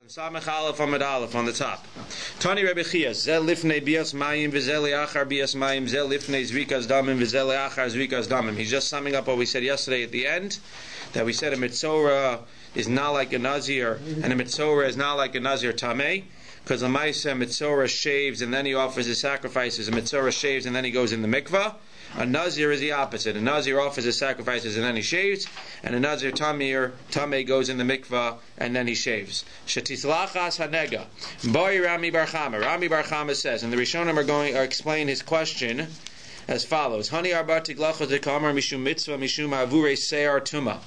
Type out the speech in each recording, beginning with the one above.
Samech Aleph Amud Aleph on the top. Tani Rabbi Chia, Zel lifnei bias mayim v'zel leachar bias mayim, Zel lifnei zvikas damim v'zel leachar zvikas damim. He's just summing up what we said yesterday at the end, that we said a mitzorah is not like a Nazir, and a mitzorah is not like a Nazir tamei, because a mitzorah shaves and then he offers his sacrifices, a mitzorah shaves and then he goes in the mikvah. A Nazir is the opposite. A Nazir offers his sacrifices and then he shaves, and a Nazir Tameh goes in the mikvah and then he shaves. Shetislachas hanega. Boy Rami Bar Chama. Rami Bar Chama says, and the Rishonim are going to explain his question as follows: Hani arba tiglachos dekamar mishum mitzvah mishum avurei se'ar tuma.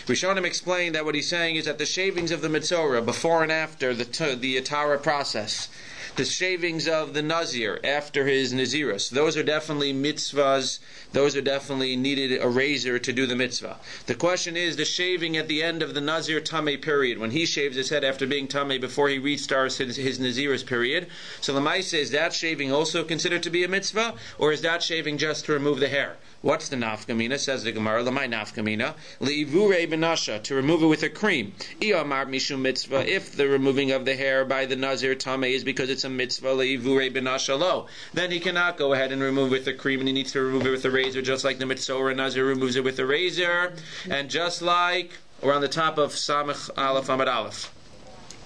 Rishonim explain that what he's saying is that the shavings of the mitzorah before and after the Atara process, the shavings of the Nazir after his Nazirus, those are definitely mitzvahs, those are definitely needed a razor to do the mitzvah. The question is the shaving at the end of the Nazir Tameh period, when he shaves his head after being Tameh before he restarts his Nazirus period. So Lamaisa, is that shaving also considered to be a mitzvah, or is that shaving just to remove the hair? What's the nafkamina? Says the Gemara, Lamai nafkamina, le'ivurei benasha, to remove it with a cream. Iyamar mishum mitzvah, if the removing of the hair by the Nazir Tameh is because it's a mitzvah, le'ivurei benasha lo, then he cannot go ahead and remove it with a cream, and he needs to remove it with a razor, just like the mitzvah Nazir removes it with a razor, and just like, we're on the top of Samech Aleph Amud Aleph.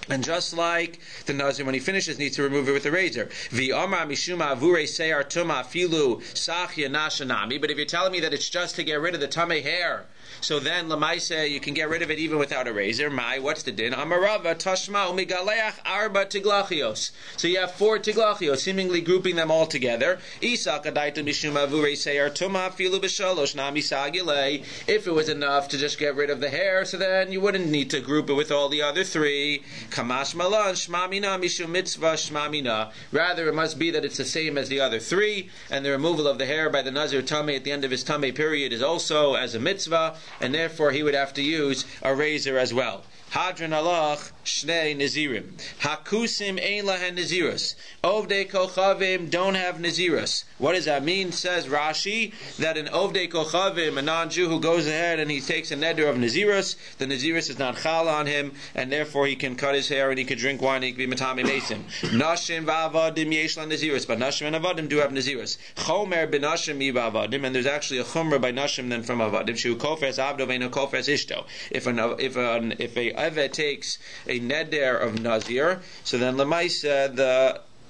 And just like the Nazir, when he finishes, needs to remove it with a razor. V'amar mishuma avurei se'ar tuma filu sachya nashanami. But if you're telling me that it's just to get rid of the tamei hair, so then lamaisa you can get rid of it even without a razor. What's the din? Amarava tashma umigaleach arba tiglachios. So you have 4 tiglachios, seemingly grouping them all together. Isa kadaita mishuma avurei se'ar tuma filu b'shalosh nami sagilei. If it was enough to just get rid of the hair, so then you wouldn't need to group it with all the other 3. Kamash malan shmamina mishum mitzvah shmamina. Rather, it must be that it's the same as the other 3, and the removal of the hair by the Nazir Tameh at the end of his Tameh period is also as a mitzvah, and therefore he would have to use a razor as well. Hadran alach shnei nazirim. Hakusim ein lahen nazirus. Ovdei kochavim don't have nazirus. What does that mean? Says Rashi that an ovdei kochavim, a non-Jew who goes ahead and he takes a neder of nazirus, the nazirus is not chal on him, and therefore he can cut his hair and he can drink wine and he can be matami mesim. Nashim va'avadim yesh la nazirus, but nashim and avadim do have nazirus. Chomer benashim va'avadim, and there's actually a chumra by nashim than from avadim. Shu kofes avdo ve'no kofes ishto. If a Evet takes a neder of Nazir, so then Lamaisa,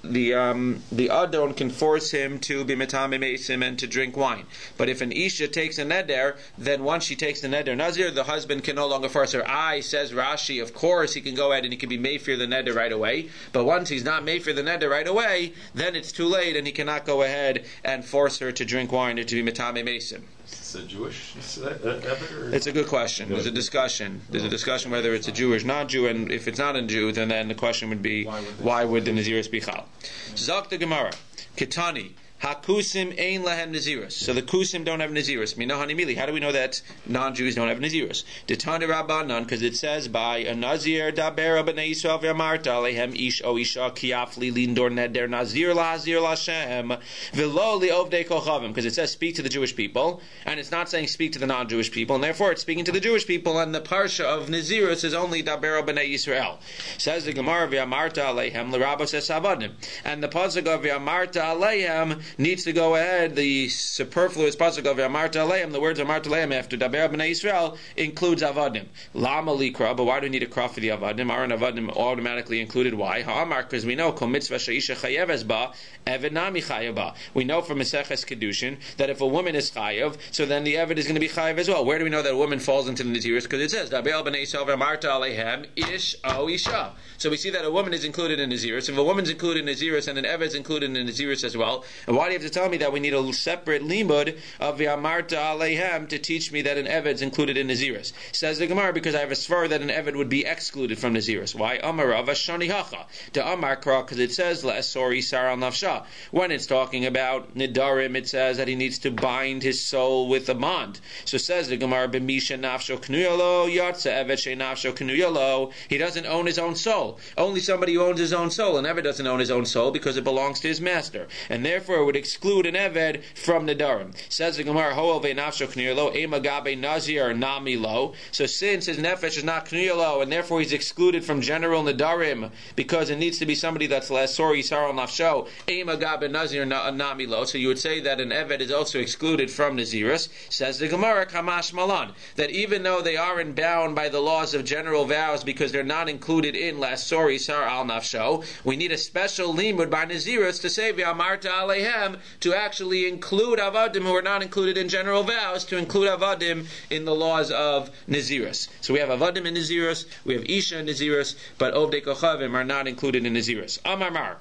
the Adon can force him to be metame mesim and to drink wine. But if an Isha takes a neder, then once she takes the neder Nazir, the husband can no longer force her. Says Rashi, of course he can go ahead and he can be meifir the neder right away. But once he's not meifir the neder right away, then it's too late and he cannot go ahead and force her to drink wine or to be metame mesim. It's a Jewish effort? It's a good question. There's a discussion. There's a discussion whether it's a Jew or not Jew, and if it's not a Jew, then the question would be, why would the Nazirus be chal? Zok the Gemara, Kitani, Hakusim ein lahem nazirus. So the Kusim don't have nazirus. Minahani mili. How do we know that non-Jews don't have nazirus? Detani Rabbanan, because it says by a Nazir dabera b'nei Yisrael v'amarta alehem ish o isha kiafli lindor neder nazir lahazir lashem v'lo li'ovdei kochavim. Because it says speak to the Jewish people, and it's not saying speak to the non-Jewish people, and therefore it's speaking to the Jewish people. And the parsha of nazirus is only dabera b'nei Yisrael. Says the Gemara v'amarta alehem l'rabba says avadim, and the pasuk of v'amarta alehem needs to go ahead. The superfluous pasuk of Amarta Aleim, the words Amarta Aleim after Daber B'nai Yisrael includes Avadim. Lama likra, but why do we need a kra for the Avadim? Aren't Avadim automatically included? Why? Ha'amar, because we know Kol mitzvah she'isha chayeves ba, Eved nami chayeva. We know from Maseches Kedushin that if a woman is chayev, so then the Eved is going to be chayev as well. Where do we know that a woman falls into the Nazirus? Because it says Daber B'nai Yisrael Amarta Alehem ish o isha. So we see that a woman is included in Nazirus. If a woman's included in Nazirus and an Eved is included in Nazirus as well, and why do you have to tell me that we need a separate limud of V'amarta Alehem to teach me that an Eved is included in Nazirus? Says the Gemara, because I have a svar that an Eved would be excluded from Nazirus. Why? Amarav Ashani Hacha. The Amar Kra, because it says La'asori Sar al Nafsha. When it's talking about Nidarim, it says that he needs to bind his soul with a bond. So says the Gemara, B'misha Nafsho Knuyalo, Yatsa Eved She Nafsho Knuyalo. He doesn't own his own soul. Only somebody who owns his own soul. An Eved doesn't own his own soul because it belongs to his master. And therefore, would exclude an Eved from Nedarim. Says the Gemara, Ho'el ve'nafsho k'nir lo, ema gabe Nazir nami lo. So since his nefesh is not k'nir lo, and therefore he's excluded from general Nedarim, because it needs to be somebody that's l'asor yisar al nafsho, ema gabe Nazir nami lo. So you would say that an Eved is also excluded from Nazirus. Says the Gemara, Kamash Malan, that even though they aren't bound by the laws of general vows because they're not included in l'asor yisar al nafsho, we need a special limud by Nazirus to say v'amarta alehem, to actually include avadim who are not included in general vows, to include avadim in the laws of Nazirus. So we have avadim in Nazirus, we have isha in Nazirus, but ovdei kochavim are not included in Nazirus. Amar Mar.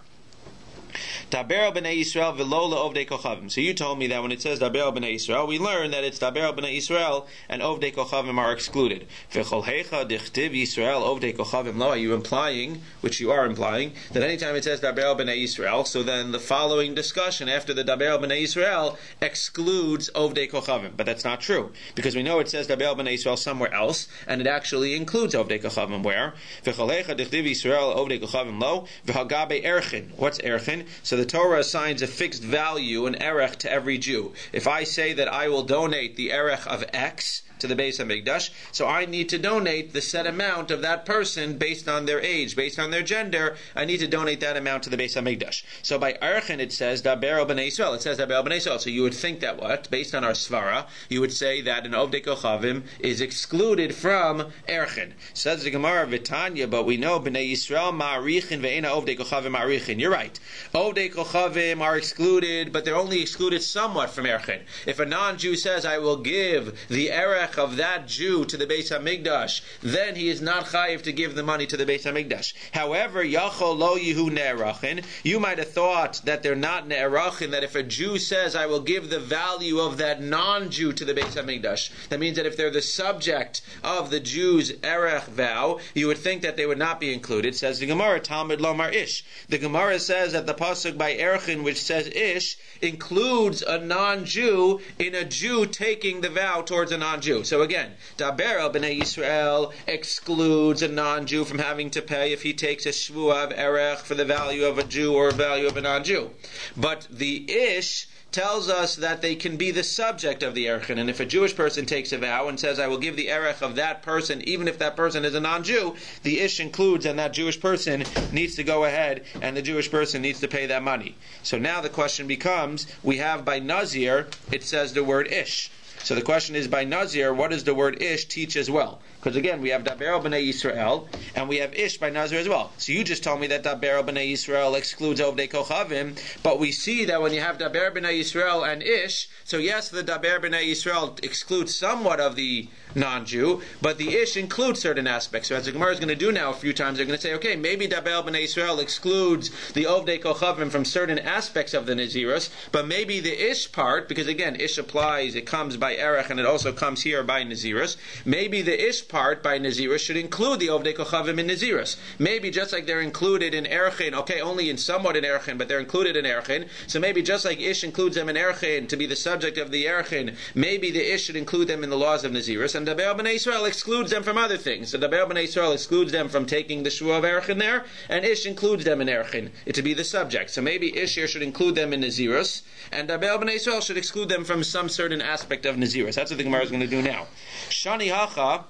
Daber b'nei Yisrael v'lo le'ovdei kochavim. So you told me that when it says Daber b'nei Yisrael, we learn that it's Daber b'nei Yisrael and ovdei kochavim are excluded. V'chol heicha dichtiv Yisrael ovdei kochavim lo. Are you implying, which you are implying, that anytime it says Daber b'nei Yisrael, so then the following discussion after the Daber b'nei Yisrael excludes ovdei kochavim? But that's not true, because we know it says Daber b'nei Yisrael somewhere else, and it actually includes ovdei kochavim. Where? V'chol heicha dichtiv Yisrael ovdei kochavim lo. V'hagabe erchin. What's erchin? So the Torah assigns a fixed value, an erech, to every Jew. If I say that I will donate the erech of X to the Beis HaMikdash, so I need to donate the set amount of that person based on their age, based on their gender. I need to donate that amount to the Beis HaMikdash. So by Erchen it says Daber b'nei Yisrael. It says Daber b'nei Yisrael. So you would think that what? Based on our Svara, you would say that an Ovdei Kochavim is excluded from Erchen. Says the Gemara Vitanya, but we know b'nei Yisrael ma'arichin ve'ena Ovdei Kochavim ma'arichin. You're right. Ovdei Kochavim are excluded, but they're only excluded somewhat from Erchen. If a non-Jew says, I will give the erech of that Jew to the Beis HaMikdash, then he is not chayiv to give the money to the Beis HaMikdash. However, yachol lo yihu ne'erachin, you might have thought that they're not ne'erachin, that if a Jew says, I will give the value of that non-Jew to the Beis HaMikdash, that means that if they're the subject of the Jew's erech vow, you would think that they would not be included. Says the Gemara, Talmud lomar ish. The Gemara says that the pasuk by erchin, which says ish, includes a non-Jew in a Jew taking the vow towards a non-Jew. So again, Daber b'nei Yisrael excludes a non-Jew from having to pay if he takes a shvuah of erech for the value of a Jew or value of a non-Jew. But the ish tells us that they can be the subject of the erech, and if a Jewish person takes a vow and says, I will give the erech of that person, even if that person is a non-Jew, the ish includes, and that Jewish person needs to go ahead, and the Jewish person needs to pay that money. So now the question becomes, we have by Nazir, it says the word ish. So the question is, by Nazir, what does the word ish teach as well? Because again, we have Daber b'nei Yisrael, and we have ish by Nazir as well. So you just told me that Daber b'nei Yisrael excludes ovdei kochavim, but we see that when you have Daber b'nei Yisrael and ish, so yes, the Daber b'nei Yisrael excludes somewhat of the non-Jew, but the ish includes certain aspects. So as the Gemara is going to do now a few times, they're going to say, okay, maybe Daber b'nei Yisrael excludes the ovdei kochavim from certain aspects of the Nazirus, but maybe the ish part, because again, ish applies, it comes by erech, and it also comes here by Nazirus. Maybe the ish part by Nazirus should include the ovdei kochavim in Nazirus. Maybe just like they're included in erchin, okay, only in somewhat in erchin, but they're included in erchin. So maybe just like ish includes them in erchin to be the subject of the erchin, maybe the ish should include them in the laws of Nazirus. And Daber b'nei Yisrael excludes them from other things. So Daber b'nei Yisrael excludes them from taking the shvuah of erchin there, and ish includes them in erchin to be the subject. So maybe ish here should include them in Nazirus, and Daber b'nei Yisrael should exclude them from some certain aspect of Nazirus. That's what the Gemara is going to do now. Shani hacha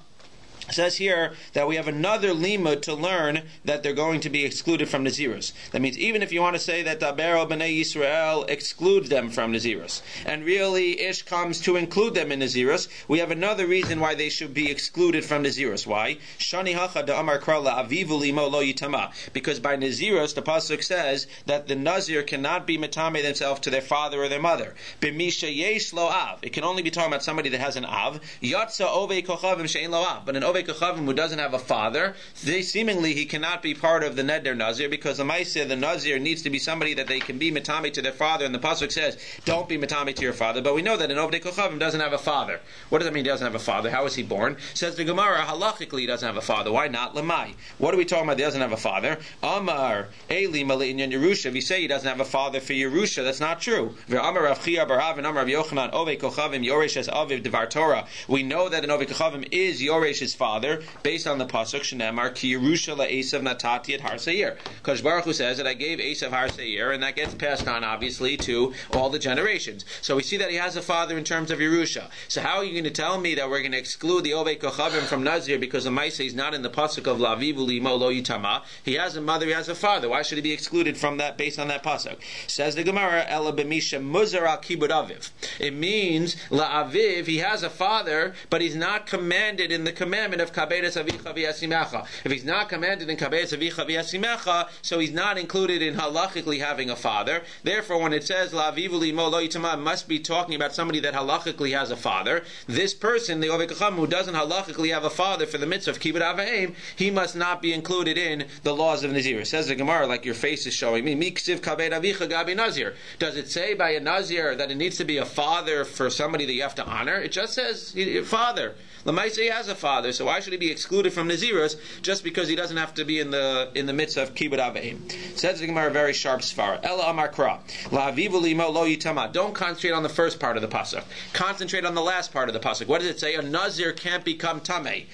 says here that we have another limud to learn that they're going to be excluded from Nazirus. That means even if you want to say that Daber b'nei Yisrael excludes them from Nazirus, and really Ish comes to include them in Nazirus, we have another reason why they should be excluded from Nazirus. Why? Shani hacha da'amar krala avivu limo lo yitama. Because by Nazirus, the pasuk says that the Nazir cannot be metame themselves to their father or their mother. B'misha yesh lo av. It can only be talking about somebody that has an av. Yatsa ovei kochavim she'en lo av. But an ovei kochavim who doesn't have a father, seemingly he cannot be part of the neder Nazir, because the Maaseh, the Nazir, needs to be somebody that they can be metame to their father, and the pasuk says, don't be metame to your father. But we know that an ovdei kochavim doesn't have a father. What does that mean he doesn't have a father? How was he born? Says the Gemara, halachically he doesn't have a father. Why not? Lemai. What are we talking about? He doesn't have a father. Amar Eli Malin Yerusha. If you say he doesn't have a father for Yerusha, that's not true. Amar Rav Chia Barav and Amar Rav Yochanan ovei kochavim yoresh es aviv devar Torah. We know that an ovei kochavim is yoresh's father. father based on the pasuk Shneimar Ki Yerusha LaEsav Natati at Har Seir. Because Baruch Hu says that I gave Esav Har Seir, and that gets passed on obviously to all the generations. So we see that he has a father in terms of Yerusha. So how are you going to tell me that we're going to exclude the Ovei Kochavim from Nazir because the Maisa is not in the pasuk of Lavivu Limo Lo Yitama? He has a mother, he has a father. Why should he be excluded from that based on that pasuk? Says the Gemara, Ela B'misha Muzar Al Kibud Aviv. It means La'aviv, he has a father, but he's not commanded in the commandment of Kabedes Avicha V'Yasimecha. If he's not commanded in Kabedes Avicha V'Yasimecha, so he's not included in halachically having a father. Therefore, when it says La'avivu Limo Lo Yitama, it must be talking about somebody that halachically has a father. This person, the Ovei Kacham, who doesn't halachically have a father for the mitzvah of Kibud Avahim, he must not be included in the laws of Nazir. Says the Gemara, like your face is showing me, Miksiv Kabed Avicha Gabi Nazir. Does it say by a Nazir that it needs to be a father for somebody that you have to honor? It just says father. Lamaisa, he has a father, so why should he be excluded from Nazirus just because he doesn't have to be in the midst of Kibud Avahim? Says the Gemara, very sharp svara. Ela Amar Kra, La'avivu Limo Lo Yitama. Don't concentrate on the first part of the pasuk. Concentrate on the last part of the pasuk. What does it say? A Nazir can't become tamei.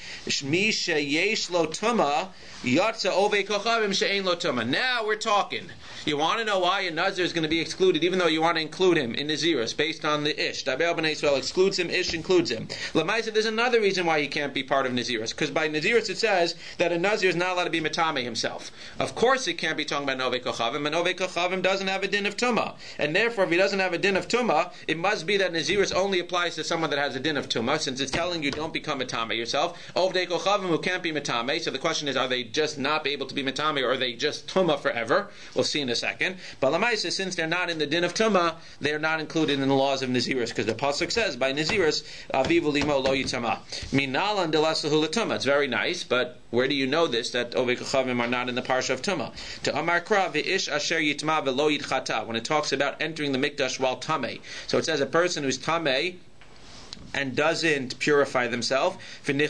Mi sheyesh lo tuma yatsa ovei kochavim she'ein lo tuma. Now we're talking. You want to know why a Nazir is going to be excluded, even though you want to include him in Nazirus based on the Ish. Daber b'nei Yisrael excludes him, Ish includes him. Lamaisa, there's another reason why he can't be part of Nazirus, because by Nazirus it says that a Nazir is not allowed to be metame himself. Of course it can't be talking about Ovei Kochavim, and Ovei Kochavim doesn't have a din of Tumah. And therefore, if he doesn't have a din of Tumah, it must be that Nazirus only applies to someone that has a din of Tumah, since it's telling you don't become metame yourself. Ovei Kochavim who can't be metame, so the question is, are they just not able to be metame, or are they just Tumah forever? We'll see in a second. But Lamaisa, since they're not in the din of Tumah, they're not included in the laws of Nazirus, because the pasuk says by Nazirus, Avivu Limo Lo Yitama. Minalan Delasahula Tumah. It's very nice, but where do you know this, that Ovei Kochavim are not in the parsha of Tumah? To Amar Kra V'ish Asher Yitma V'Lo Yitchata, when it talks about entering the mikdash while tamei. So it says a person who's tamei and doesn't purify themselves. If you go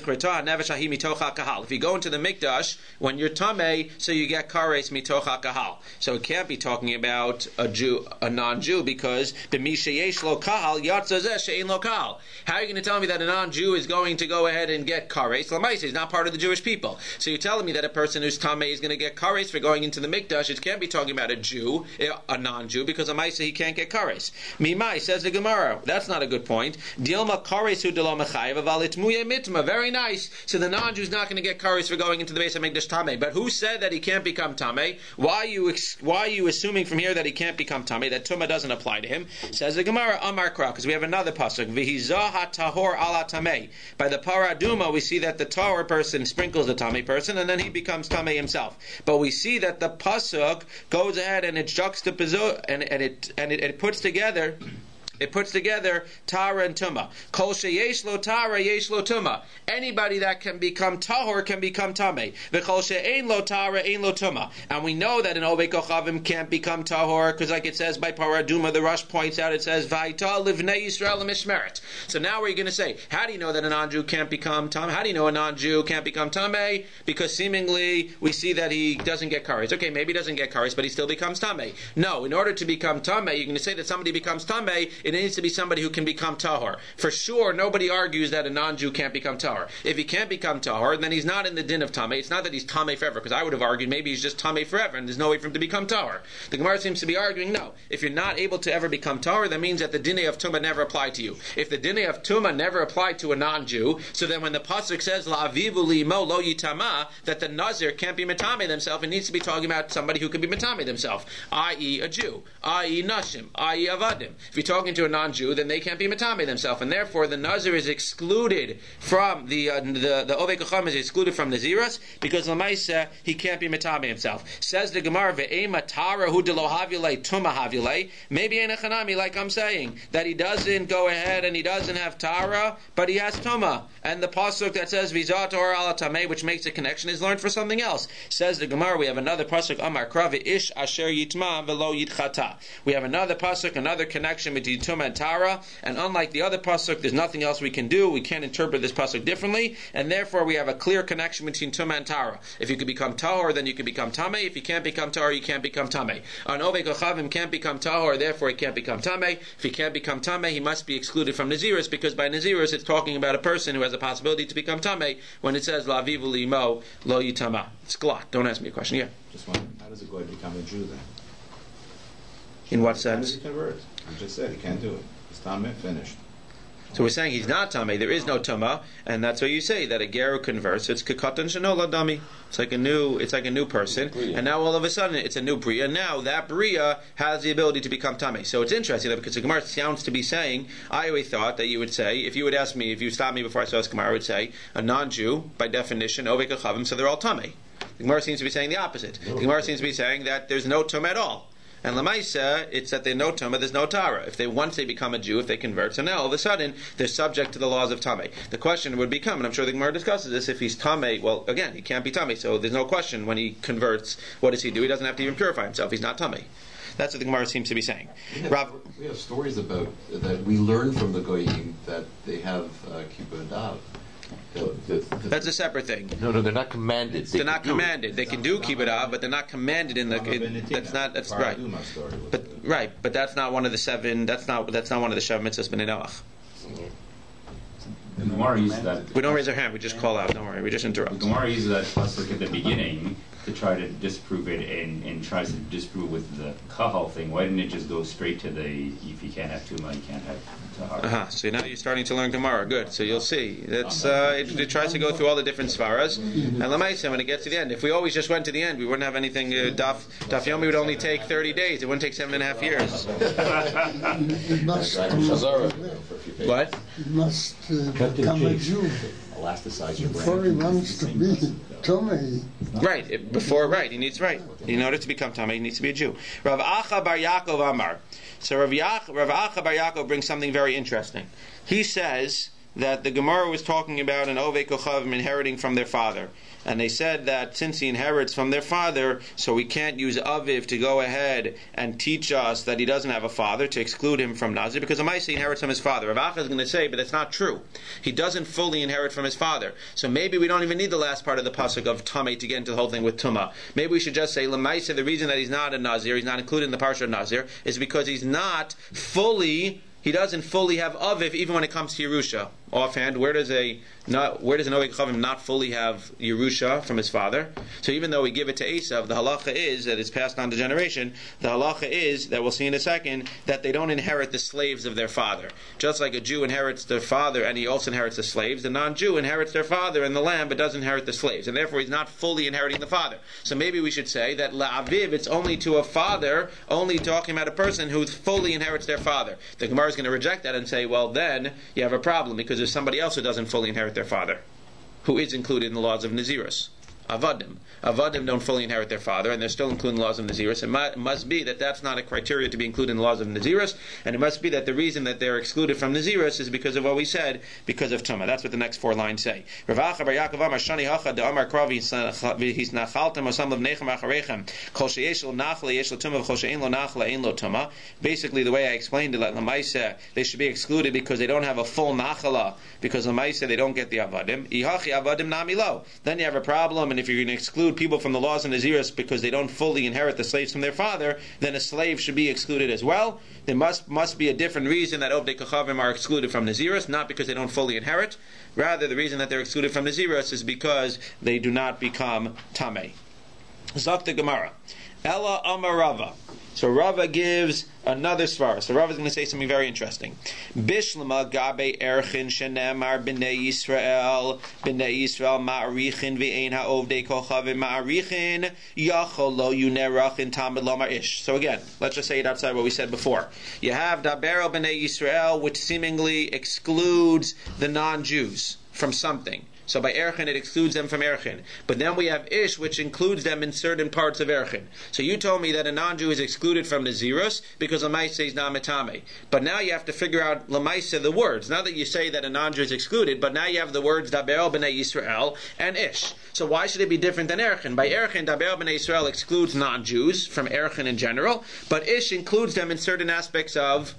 into the mikdash when you're tamei, so you get kares mitoch kahal. So it can't be talking about a Jew, a non-Jew, because b'mishayesh lo kahal yatzazeh she'ein lo kahal. How are you going to tell me that a non-Jew is going to go ahead and get kares? Lamaisa, he's not part of the Jewish people. So you're telling me that a person who's tamei is going to get kares for going into the mikdash. It can't be talking about a Jew, a non-Jew, because Lamaisa he can't get kares. Mimai, says the Gemara. That's not a good point. Dilma very nice. So the non-Jew is not going to get kares for going into the base of Mikdash Tameh. But who said that he can't become Tameh? Why are you assuming from here that he can't become Tameh, that Tumah doesn't apply to him? Says the Gemara, Amar Kra, because we have another pasuk. V'hizah ha-tahor ala Tameh. By the paraduma, we see that the tahor person sprinkles the Tameh person, and then he becomes Tameh himself. But we see that the pasuk goes ahead and it juxtaposes and it puts together. It puts together Tara and Tumah. Kol sheyesh lo Tara, yesh lo Tumah. Anybody that can become Tahor can become Tameh. V'chol she'ein lo Tara, ein lo Tumah. And we know that an Ovei Kochavim can't become Tahor, because like it says by Paraduma, the Rush points out, it says, Vaital livnei Yisrael l'mishmeret. So now what are you going to say? How do you know that a non-Jew can't become Tameh? How do you know a non-Jew can't become Tameh? Because seemingly we see that he doesn't get kares. Okay, maybe he doesn't get kares, but he still becomes Tameh. No, in order to become Tameh, you're going to say that somebody becomes Tameh, it needs to be somebody who can become tahor. For sure, nobody argues that a non-Jew can't become tahor. If he can't become tahor, then he's not in the din of tameh. It's not that he's tameh forever, because I would have argued maybe he's just tameh forever, and there's no way for him to become tahor. The Gemara seems to be arguing, no. If you're not able to ever become tahor, that means that the dinei of tumah never applied to you. If the dinei of tumah never applied to a non-Jew, so then when the pasuk says la'avivu limo lo yitama, that the Nazir can't be metame themselves, it needs to be talking about somebody who can be metame themselves, i.e. a Jew, i.e. nashim, i.e. avadim. If you're talking to a non-Jew, then they can't be metame themselves, and therefore the Nazir is excluded from the Ovei Kochavim is excluded from Naziras, because Lamaisa he can't be metame himself. Says the Gemara, ve'ema tara hu de lo havulei tuma havulei. Maybe ain't a chanami, like I'm saying, that he doesn't go ahead and he doesn't have tara, but he has tuma. And the pasuk that says vizat or ala tameh, which makes a connection, is learned for something else. Says the Gemara, we have another pasuk, Amar Kra ve'ish asher yitma velo yitchata. We have another pasuk, another connection between between Tumah and Tara, and unlike the other pasuk, there's nothing else we can do. We can't interpret this pasuk differently, and therefore we have a clear connection between Tumah and Tara. If you can become Tahor, then you can become Tameh. If you can't become Tahor, you can't become Tameh. An Ovei Kochavim can't become Tahor, therefore he can't become Tameh. If he can't become Tameh, he must be excluded from Nazirus, because by Nazirus it's talking about a person who has a possibility to become Tameh when it says La Vivu Limo Lo Yitama. It's glot. Don't ask me a question. Yeah. Just wondering, how does a goy become a Jew then? In what How does sense? he convert? I just said he can't do it. It's Tameh, finished. So we're saying he's not Tameh. There is no Tumah, and that's what you say, that a Ger converts. It's Kekatan Shanola Dami. It's like a new person, and now all of a sudden it's a new Bria. Now that Bria has the ability to become Tameh. So it's interesting that because the Gemara sounds to be saying, I always thought that you would say, if you would ask me, if you stopped me before I saw this Gemara, I would say a non-Jew by definition, Ovei Kochavim, so they're all Tameh. The Gemara seems to be saying the opposite. The Gemara seems to be saying that there's no Tumah at all. And Lamaisa, it's that there's no Tumah, there's no Tara. Once they become a Jew, if they convert, so now all of a sudden they're subject to the laws of Tameh. The question would become, and I'm sure the Gemara discusses this, if he's Tameh, well, again, he can't be Tameh, so there's no question when he converts, what does he do? He doesn't have to even purify himself. He's not Tameh. That's what the Gemara seems to be saying. We have stories about that we learn from the Goyim that they have kibbutz dav. That's a separate thing. No, they're not commanded. They're not commanded. They can do kibbutz dav, but they're not commanded in the. That's right. But that's not one of the seven. That's not one of the seven mitzvahs b'nei Noach. The Gemara uses that. We don't raise our hand. We just call out. Don't worry. We just interrupt. The Gemara uses that pasuk at the beginning to try to disprove it, and tries to disprove with the kahal thing. Why didn't it just go straight to the if you can't have tuma, you can't have tahar? So now you're starting to learn Gemara. Good. So you'll see. That's it tries to go through all the different svaras. And Lamaisa, when it gets to the end, if we always just went to the end, we wouldn't have anything. Daf Yomi would only take 30 days. It wouldn't take 7.5 years. It must What? It must become a Jew Elasticize your brain. before he wants to be Tomei. Right. He needs right. In order to become Tamei, he needs to be a Jew. Rav Acha bar Yaakov Amar. So Rav Acha bar Yaakov brings something very interesting. He says that the Gemara was talking about an Ovei Kochavim inheriting from their father. And they said that since he inherits from their father, so we can't use Aviv to go ahead and teach us that he doesn't have a father, to exclude him from Nazir, because Amaisa inherits from his father. Rav Acha is going to say, but that's not true. He doesn't fully inherit from his father. So maybe we don't even need the last part of the pasuk of Tameh to get into the whole thing with Tumah. Maybe we should just say, Lamaisa, the reason that he's not a Nazir, he's not included in the parsha of Nazir, is because he doesn't fully have Aviv even when it comes to Yerusha. Offhand, where does an Ovei Kochavim not fully have Yerusha from his father? So even though we give it to Esav, the halacha is that it's passed on to generation. The halacha is, that we'll see in a second, that they don't inherit the slaves of their father. Just like a Jew inherits their father and he also inherits the slaves, the non-Jew inherits their father and the lamb but doesn't inherit the slaves. And therefore he's not fully inheriting the father. So maybe we should say that La'aviv, it's only to a father, only talking about a person who fully inherits their father. The Gemara is going to reject that and say, well then you have a problem, because there's somebody else who doesn't fully inherit their father, who is included in the laws of Nazirus. Avadim don't fully inherit their father, and they're still included in the laws of Nazirus. It must be that that's not a criteria to be included in the laws of Nazirus, and it must be that the reason that they're excluded from Nazirus is because of what we said, because of Tumah. That's what the next four lines say. Rav Acha bar Yaakov Amar Shani Hacha de Amar Kravi Hisnachaltem Osam Levnechem Acharechem Kol Sheyesh Lo Nachla Yesh Lo Tumah V'Kol She'ein Lo Nachla Ein Lo Tumah. Basically, the way I explained it, like Lamaisa, they should be excluded because they don't have a full Nachala, because Lamaisa they don't get the Avadim. Ihachi Avadim Nami Lo. Then you have a problem, and if you're going to exclude people from the laws of Nazirus because they don't fully inherit the slaves from their father, then a slave should be excluded as well. There must be a different reason that Ovdei Kochavim are excluded from Nazirus, not because they don't fully inherit. Rather, the reason that they're excluded from Nazirus is because they do not become Tameh. Zok the Gemara. Ella Amar Rava. So Rava gives another svara. So Rava is going to say something very interesting. Bishlama gabe erchin shenemar b'nei Yisrael ma'arichin v'ein ha'ovdei kochavim ma'arichin yachol lo yunerachin tamid lomar ish. So again, let's just say it outside what we said before. You have dabero b'nei Yisrael, which seemingly excludes the non-Jews from something. So by Erchin, it excludes them from Erchin. But then we have Ish, which includes them in certain parts of Erchin. So you told me that a non-Jew is excluded from Nazirus because Lamaisa is not Metame. But now you have to figure out Lamaisa, the words. Now that you say that a non-Jew is excluded, but now you have the words Daber b'nei Yisrael and Ish. So why should it be different than Erchin? By Erchin, Daber b'nei Yisrael excludes non-Jews from Erchin in general, but Ish includes them in certain aspects of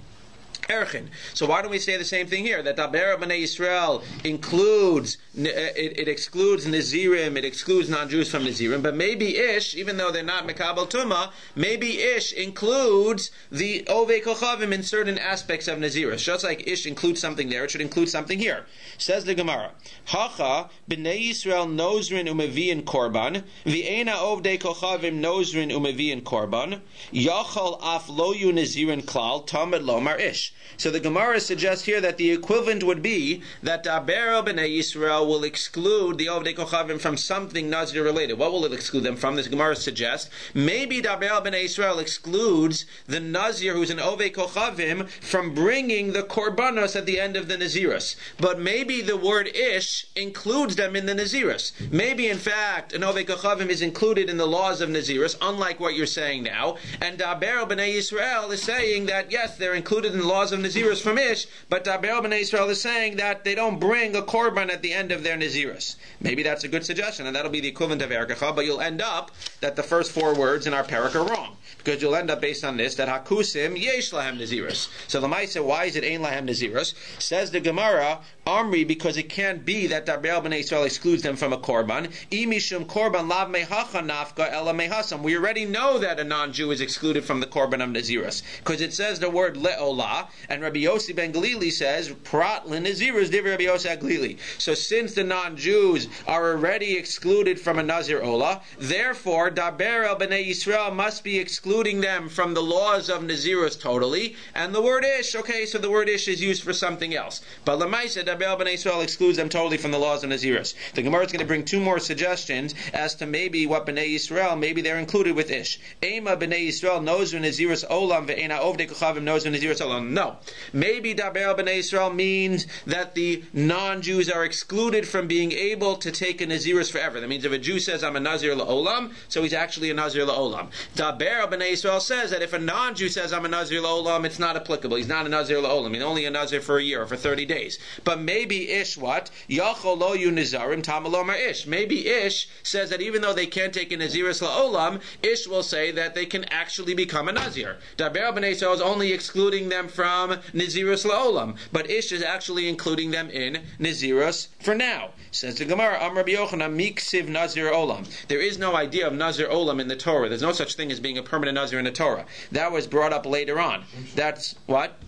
Erchin. So why don't we say the same thing here? That Daber B'nai Yisrael includes, it excludes Nazirim, it excludes non-Jews from Nazirim, but maybe Ish, even though they're not Mekabel Tumah, maybe Ish includes the Ovei Kochavim in certain aspects of Nazirus. Just like Ish includes something there, it should include something here. Says the Gemara, Hacha B'nai Yisrael Nozrin Umeviin Korban, V'ena Ovdei Kochavim Nozrin Umeviin Korban, Yachal Af Loyu Nazirin Klal, Tamid Lomar Ish. So the Gemara suggests here that the equivalent would be that Daber B'nai Yisrael will exclude the Ovdei Kochavim from something Nazir related. What will it exclude them from? This Gemara suggests maybe Daber B'nai Yisrael excludes the Nazir who's an Ovdei Kochavim from bringing the Korbanos at the end of the Nazirus. But maybe the word Ish includes them in the Nazirus. Maybe in fact an Ovdei Kochavim is included in the laws of Nazirus, unlike what you're saying now. And Daber B'nai Yisrael is saying that yes, they're included in the laws of Nazirus from Ish, but Daber B'nai Yisrael is saying that they don't bring a korban at the end of their Nazirus. Maybe that's a good suggestion, and that'll be the equivalent of Erkecha, but you'll end up that the first four words in our parak are wrong, because you'll end up based on this, that Hakusim Yesh Lahem Nazirus. So the Maisa, why is it Ein Lahem Nazirus? Says the Gemara, Amri, because it can't be that Daber B'nai Yisrael excludes them from a korban. Imishum korban lav mehacha nafka ela mehasam. We already know that a non-Jew is excluded from the korban of Nazirus, because it says the word le'olah, and Rabbi Yossi ben Galili says, Prat le-Nazirus div Rabbi Yossi Galili. So since the non-Jews are already excluded from a Nazir Olah, therefore, Daber el B'nai Yisrael must be excluding them from the laws of Nazirus totally, and the word Ish, okay, so the word Ish is used for something else. But Lamaisa, Daber el B'nai Yisrael excludes them totally from the laws of Nazirus. The Gemara is going to bring two more suggestions as to maybe what B'nai Yisrael, maybe they're included with Ish. Ema B'nai Yisrael knows Nazirus Olam ve'ena ovdei kochavim knows Nazirus Olam. No. Maybe Daber B'nai Yisrael means that the non-Jews are excluded from being able to take a Nazirus forever. That means if a Jew says, I'm a Nazir la'olam, so he's actually a Nazir la'olam. Daber B'nai Yisrael says that if a non-Jew says, I'm a Nazir la'olam, it's not applicable. He's not a Nazir la'olam. He's only a Nazir for a year or for 30 days. But maybe Ish what? Yachol lo yu nizarim tamalomar Ish. Maybe Ish says that even though they can't take a Nazirus la'olam, Ish will say that they can actually become a Nazir. Daber B'nai Yisrael is only excluding them from Nazirus la'olam, but Ish is actually including them in Nazirus for now. Says the Gemara, Am Rabbi Yochanan miksiv Nazir olam. There is no idea of Nazir olam in the Torah. There's no such thing as being a permanent Nazir in the Torah. That was brought up later on. That's what?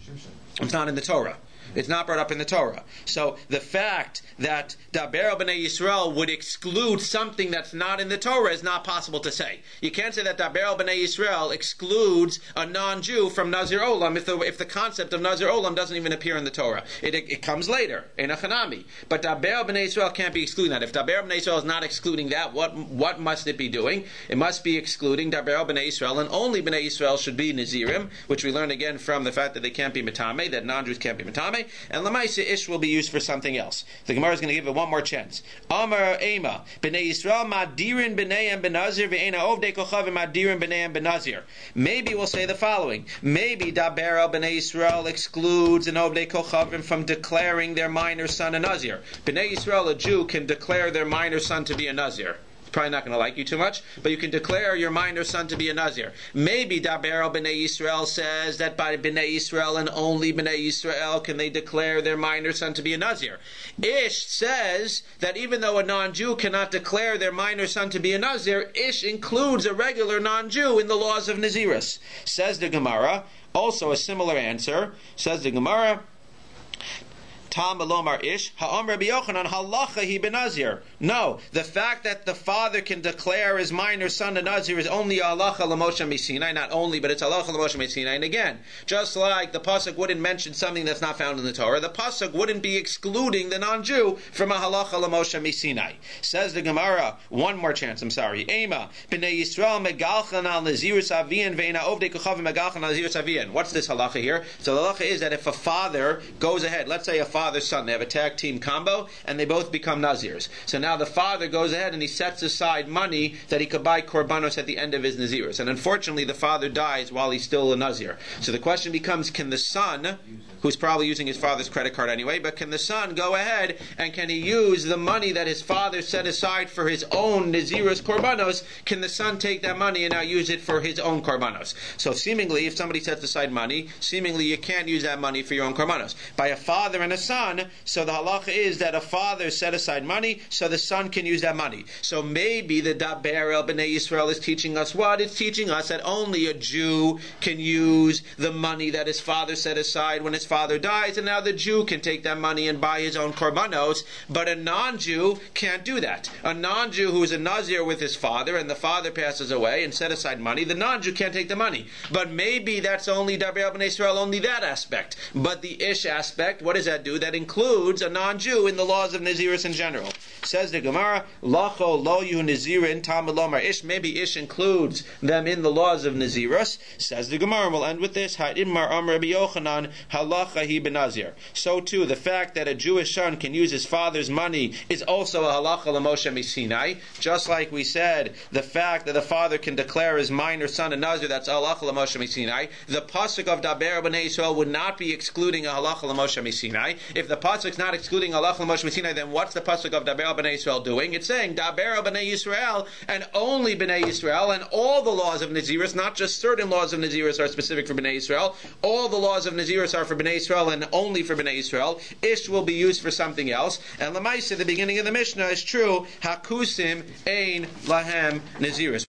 It's not in the Torah. It's not brought up in the Torah. So the fact that Daber B'nai Yisrael would exclude something that's not in the Torah is not possible to say. You can't say that Daber B'nai Yisrael excludes a non-Jew from Nazir Olam if the concept of Nazir Olam doesn't even appear in the Torah. It comes later, in a Chanami. But Daber B'nai Yisrael can't be excluding that. If Daber B'nai Yisrael is not excluding that, what must it be doing? It must be excluding Daber B'nai Yisrael, and only B'nai Yisrael should be Nazirim, which we learn again from the fact that they can't be Matame, that non-Jews can't be Matame. And Lamaisa Ish will be used for something else. The Gemara is going to give it one more chance. Amar Ema B'nai Yisrael Madirin B'naiim B'nazir V'ena Ovdei Kochavim Madirin B'naiim B'nazir. Maybe we'll say the following. Maybe Daber el B'nai Yisrael excludes an Ovdei Kochavim from declaring their minor son a Nazir. B'nai Yisrael, a Jew, can declare their minor son to be a Nazir. Probably not going to like you too much, but you can declare your minor son to be a Nazir. Maybe Daber el B'nai Yisrael says that by B'nai Yisrael and only B'nai Yisrael can they declare their minor son to be a Nazir. Ish says that even though a non-Jew cannot declare their minor son to be a Nazir, Ish includes a regular non-Jew in the laws of Nazirus. Says the Gemara, also a similar answer, says the Gemara, Tam Elomar Ish, Ha'am Rabbi Yochanan, Halacha hi benazir. No, the fact that the father can declare his minor son a Nazir is only halacha l'Moshe Sinai, not only, but it's halacha l'Moshe Sinai. And again, just like the pasuk wouldn't mention something that's not found in the Torah, the pasuk wouldn't be excluding the non-Jew from a halacha l'Moshe Sinai. Says the Gemara, one more chance, I'm sorry. Ema, B'nai Yisrael megalchan al Nazirus avian ve'ena ovdei kochavim megalchan al Nazirus avian. What's this halacha here? So the halacha is that if a father goes ahead, let's say a father father-son. They have a tag team combo, and they both become Nazirs. So now the father goes ahead and he sets aside money that he could buy korbanos at the end of his Nazirus. And unfortunately, the father dies while he's still a Nazir. So the question becomes, can the son, who's probably using his father's credit card anyway, but can the son go ahead and can he use the money that his father set aside for his own Nazirus korbanos? Can the son take that money and now use it for his own korbanos? So seemingly, if somebody sets aside money, seemingly you can't use that money for your own korbanos. By a father and a son, so the halacha is that a father set aside money, so the son can use that money. So maybe the Daber el Bnei Yisrael is teaching us what? It's teaching us that only a Jew can use the money that his father set aside when his father dies, and now the Jew can take that money and buy his own korbanos, but a non-Jew can't do that. A non-Jew who is a Nazir with his father, and the father passes away and set aside money, the non-Jew can't take the money. But maybe that's only Daber el Bnei Yisrael, only that aspect. But the Ish aspect, what does that do? That includes a non-Jew in the laws of Nazirus in general. Says the Gemara, Lacho lo yu Nazirin Talmud lomar Ish. Maybe Ish includes them in the laws of Nazirus. Says the Gemara, we'll end with this. Ha'idmar Amr Rabbi Yochanan halacha hi benazir. So too, the fact that a Jewish son can use his father's money is also a halacha l'Moshe Misinai. Just like we said, the fact that the father can declare his minor son a Nazir, that's a halacha l'Moshe Misinai. The pasuk of Daber B'nai Yisrael would not be excluding a halacha l'Moshe Misinai. If the pasuk's not excluding a halacha l'Moshe Misinai, then what's the pasuk of Daber B'nai Yisrael doing? It's saying Daber B'nai Yisrael and only B'nai Yisrael, and all the laws of Nazirus, not just certain laws of Nazirus are specific for B'nai Yisrael. All the laws of Nazirus are for B'nai Yisrael and only for B'nai Yisrael. Ish will be used for something else. And Lamaisa, the beginning of the Mishnah is true. Hakusim ein lahem Nazirus.